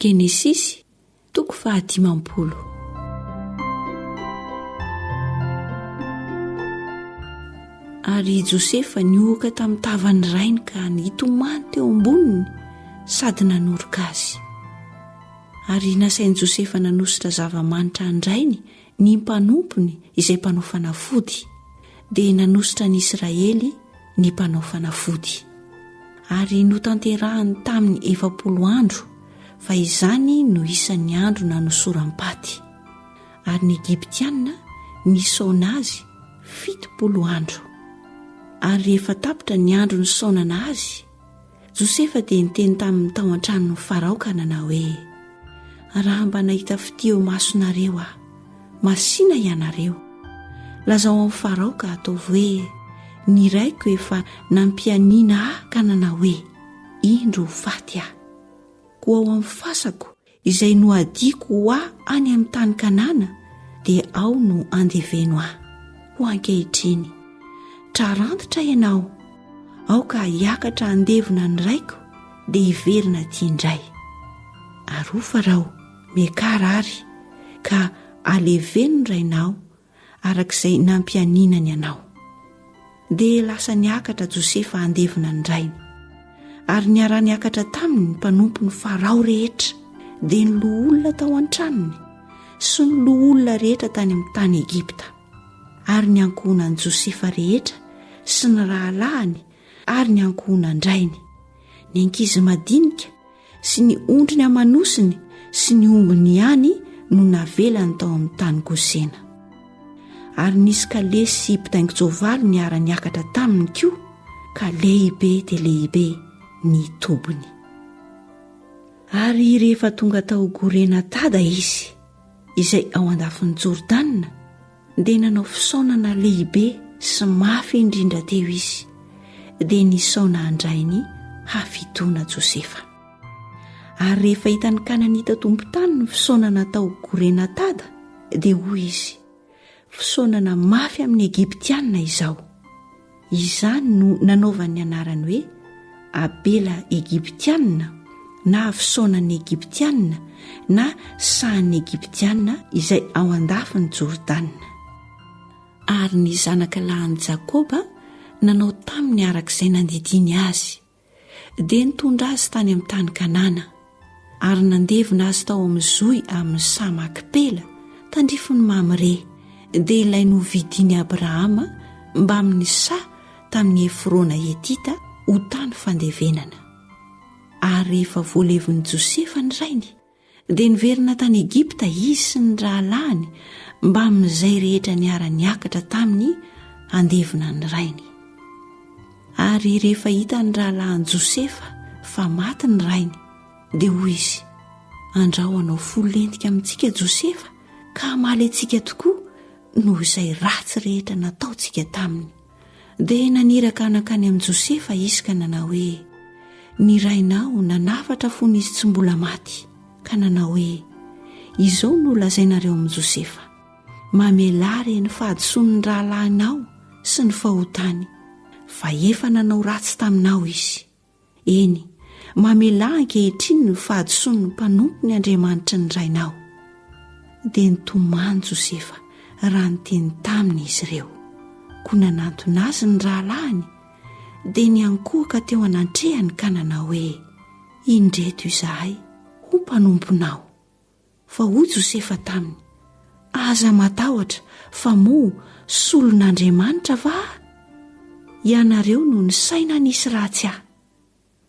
Genesisy 15. Ary Josefa nihohoka tamin'ny tavan'ny rainy ka nitomany teo amboniny sady nanoroka azy. Ary nasain'i Josefa nanositra zava-manitra an-drainy ny mpanompony izay mpanao fanafody, dia nanositra ny Israely ny mpanao fanafody. Ary notanterahiny taminy efa-polo andro, fa izany no isan'ny andro nanosoram-paty. Ary ny Egyptiana nisaona azy fito-polo andro. Ary rehefa tapitra ny andro nisaonana azy, Josefa dia niteny tamin'ny tao an-tranon'i Farao ka nanao hoe: raha mba nahita fitỳ eo masonareo aho, masina ianareo. Lazao amin'ny Farao ka ataovy hoe ny raiko efa nampianina aho ka nanao hoe indro faty aho. Koa ao amin'ny fasako izay noadiko ho aho any amin'ny tany Kanana, dia ao no andeveno aho. Ho ankehitriny, trarantitra ianao, ao ka hiakatra andevona ny raiko dia hiverina tia indray. Ary ho Farao, miakarary ka aleveno ny rainao arak'izay nampianinany ianao. Dia lasa niakatra Josefa andevona ny rainy, ary niara niakatra taminy mpanompony Farao rehetra, dia ny loholona tao an-tranony sy ny loholona rehetra tany amin'ny tany Egipta. Ary ny ankohonan'i Josefa rehetra sy ny rahalahiny, ary ny ankohonan'andrainy, ny ankizy madinika sy ny ondriny amanosiny sy ny ombony ihany no navelany tao amin'ny tany Gosena. Ary nisy kalesy sy mpitaingo-tsoavaly niara niakatra taminy koa, ka lehibe dia lehibe ny tobony. Ary rehefa tonga tao gorena tada izy, izay ao andafin'ny Jordana, dia nanao fisaonana lehibe sy mafy indrindra teo izy, dia nisaona an-drainy hafitoana Josefa. Ary rehefa hitany Kananita tompo-tany ny fisaonana tao gorena tada, dia hoy izy: fisaonana mafy amin'ny Egyptiana izao. Izany no nanaovany anarany hoe abela Egyptiana, na fisaonan'ny Egyptiana, na sahan'ny Egyptiana izay ao andafin'ny Jordana. Ary ny zanaka lahin'i Jakoba nanao taminy arak'izay nandidiny azy, dia nitondra azy tany amin'ny tany Kanana, ary nandevina azy tao amin'ny zohy amin'ny sa Makipela tandrifony Mamre, dia ilay novidiny Abrahama mba amin'ny sa tamin'ny Efrona Hetita ho tany fandevenana. Ary rehefa voalevon'i Josefa ny rainy, dia niverina tany Egipta izy sy ny rahalahiny mba amin'izay rehetra niara niakatra taminy andevina ny rainy. Ary rehefa hita ny rahalahin'i Josefa fa maty ny rainy, dia hoy izy: andrao anao folo lentika amintsika Josefa, ka hamaly antsika tokoa noho izay ratsy rehetra nataontsika taminy. Dia naniraka anakany amin'i Josefa izy ka nanao hoe ny rainao nanafatra fony izy tsy mbola maty, ka nanao hoe izao no lazainareo amin'i Josefa: mamelary ny fahadisoan'ny rahalahinao sy ny fahotany, fa efa nanao ratsy taminao izy. Eny, mamelary ankehitriny ny fahadisoan'ny mpanompony Andriamanitra ny rainao. Dia nitomany Josefa raha niteny taminy izy ireo, koa nanantona azy ny rahalahiny, dia niankohaka teo anantrehany ka nanao hoe indreto izahay ho mpanomponao. Fa hoy Josefa taminy: aza matahotra, fa moa solon'Andriamanitra va? Ianareo no nisaina nisy ratsy ahy,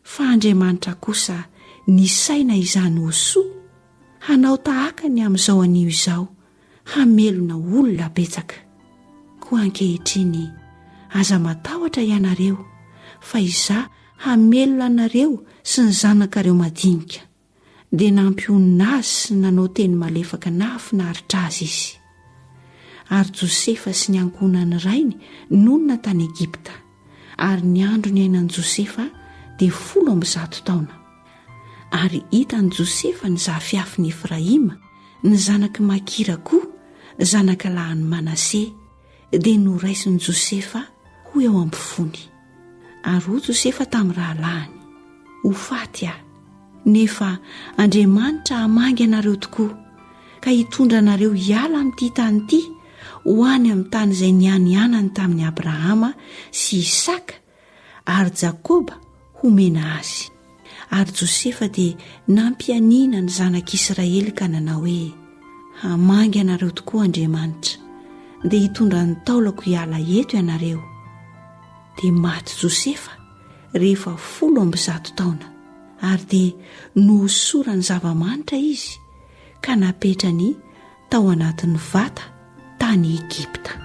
fa Andriamanitra kosa nisaina izany ho soa, hanao tahakany amin'izao anio izao, hamelona olona betsaka. Koa ankehitriny, aza matahotra ianareo, fa izaho hamelona anareo sy ny zanakareo madinika. Dia nampionina azy sy nanao teny malefaka nahafinaritra azy izy. Ary Josefa sy ny ankohonany rainy nonina tany Egipta, ary ny andro ny ainan'i Josefa dia 100 taona. Ary hitan'i Josefa ny zafiafin'i Efraima, ny zanaky Makira koa, zanaka lahin'i Manase, dia noraisin'i Josefa ho eo ampifony. Ary ho Josefa tamin'ny rahalahiny: ho faty aho, nefa Andriamanitra hamangy anareo tokoa ka hitondra anareo hiala amin'ity tany ity ho any amin'ny tany izay nianianany tamin'ny Abrahama sy Isaka ary Jakoba homena azy. Ary Josefa dia nampianina ny zanak'Israely ka nanao hoe hamangy anareo tokoa Andriamanitra dia hitondra ny taolako hiala eto ianareo. Dia maty Josefa rehefa 100 taona ary dia nohosorany zava-manitra izy ka napetrany tao anatin'ny vata tany Egipta.